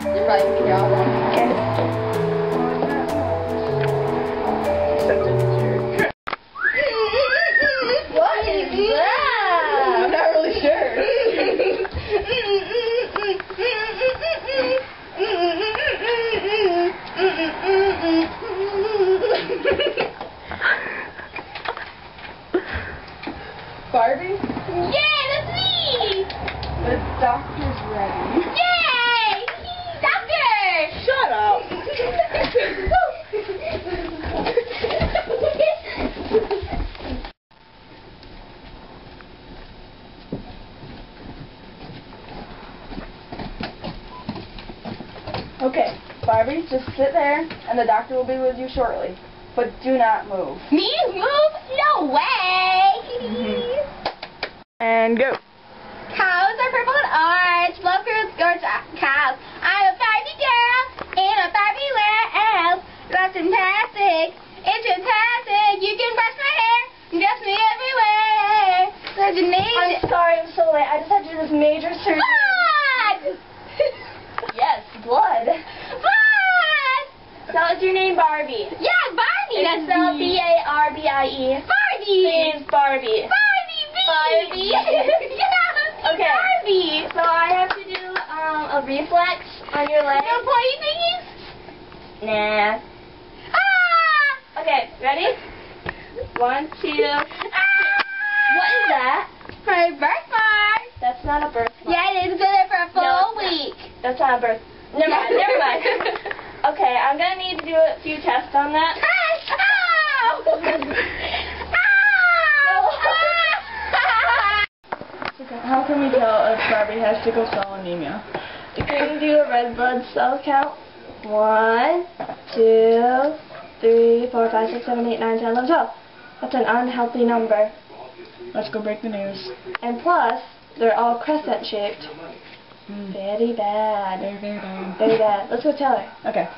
You're probably gonna get all one. Okay. What is that? I'm not really sure. Barbie? Yay, that's me! The doctor's ready. Yay! Doctor! Shut up. Okay, Barbie, just sit there, and the doctor will be with you shortly. But do not move. Me move? No way! And go. Cows are purple and orange. Love girls, gorgeous cows. I'm a Barbie girl in a Barbie world. That's fantastic. It's fantastic. You can brush my hair and dress me everywhere. Such a I'm sorry, I'm so late. I just had to do this major surgery. Blood! Yes, blood. Blood! So is your name Barbie? Yeah, Barbie. It's spelled B-A-R-B-I-E. Barbie. Name's Barbie. Barbie. Barbie. Yeah, Okay. Barbie. So I have to do a reflex on your leg. No pointy thingies? Nah. Ah! Okay, ready? 1, 2. Ah! What is that? My birthmark. That's not a birthmark. Yeah, it is. Been there for a full No, it's week. That's not a birth. Never mind, never mind. Okay, I'm gonna need to do a few tests on that. Ow! How can we tell if Barbie has sickle cell anemia? You can do a red blood cell count. 1, 2, 3, 4, 5, 6, 7, 8, 9, 10, 11, 12. That's an unhealthy number. Let's go break the news. And plus, they're all crescent shaped. Very bad. Very, very bad. Very bad. Let's go tell her. Okay.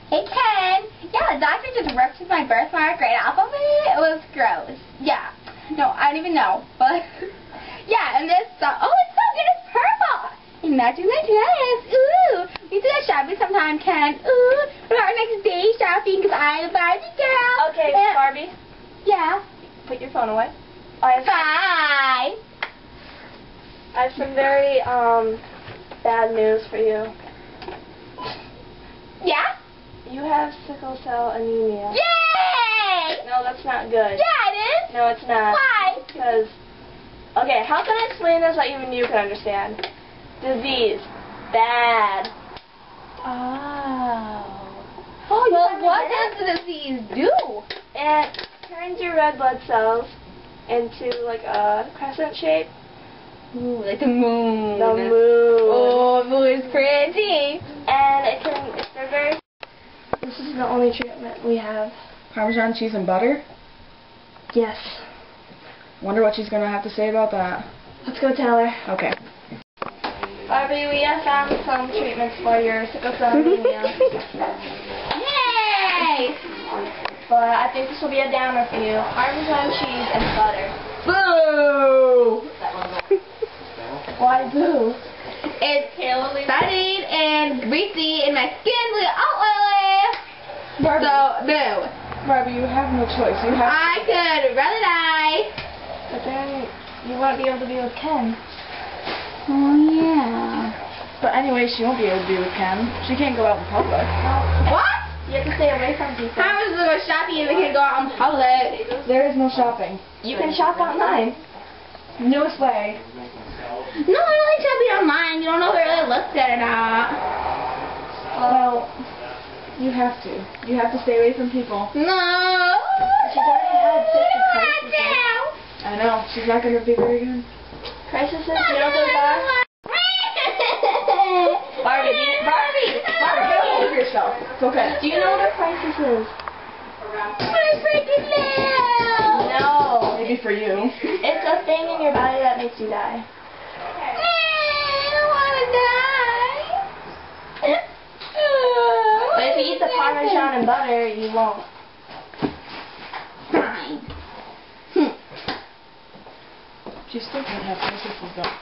Hey, Ken. Yeah, the doctor just ripped my birthmark right off of it. It was gross. Yeah. No, I don't even know. But, yeah, and this, oh, it's so good. It's purple. It matches my dress. Ooh. We do that shopping sometime, Ken. Ooh. For our next day shopping because I'm a Barbie girl. Okay, And, Barbie, yeah. put your phone away. I have some very bad news for you. Yeah? You have sickle cell anemia. Yay! No, that's not good. Yeah, it is. No, it's not. Why? Because, okay, how can I explain this that even you can understand? Disease. Bad. Oh. Well, What does the disease do? It turns your red blood cells into like a crescent shape. Ooh, like the moon. The moon. Oh, the moon is pretty. And they're very... This is the only treatment we have. Parmesan cheese and butter? Yes. Wonder what she's gonna have to say about that. Let's go tell her. Okay. Barbie, we have found some treatments for your sickle cell anemia. Yay! But I think this will be a downer for you. Parmesan cheese and butter. Boo! Why boo? It's fatty and greasy and my skin will all oily. Barbie, So, boo. Barbie, you have no choice. You have I could rather die. But then you won't be able to be with Ken. Oh, yeah. But anyway, she won't be able to be with Ken. She can't go out in public. What? You have to stay away from people. How am I supposed to go shopping if I can't go out in public? There is no shopping. You can shop online. Newest way. No, I like shopping online. You don't know if it really looks good or not. Well, you have to. You have to stay away from people. No. She's already had 50 crises. I know. She's not going to be very good. Crises, you know those are? Barbie, Barbie, don't move yourself. It's okay. do you know what a crisis is? I freaking know. No. Maybe for you. It's a thing in your body that makes you die. I don't want to die. But if you eat the Parmesan and butter, you won't. Fine. She still can't have crises though.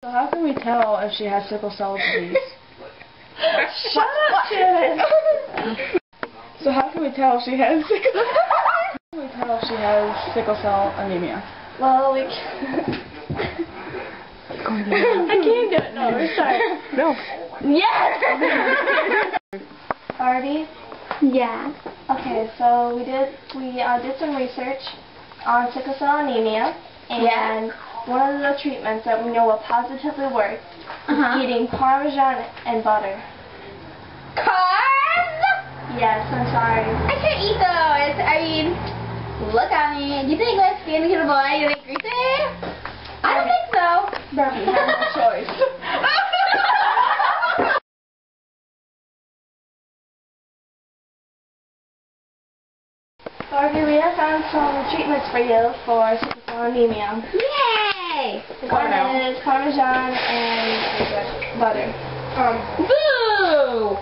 So how can we tell if she has sickle cell disease? Shut up, Shannon. So how can we tell if she has sickle How can we tell if she has sickle cell anemia? Well, we I can't do it. No, restart. No. Yes! Artie? Yeah. Okay, so we did some research on sickle cell anemia, and Yeah. one of the treatments that we know will positively work is eating Parmesan and butter. Carbs? Yes, I'm sorry. I can't eat those. I mean, look at me. Do you think my skin is gonna boy? You think greasy? I don't think so. Barbie, you have no choice. Barbie, we have found some treatments for you for sickle cell anemia. Yay! One is Parmesan and butter. Boo!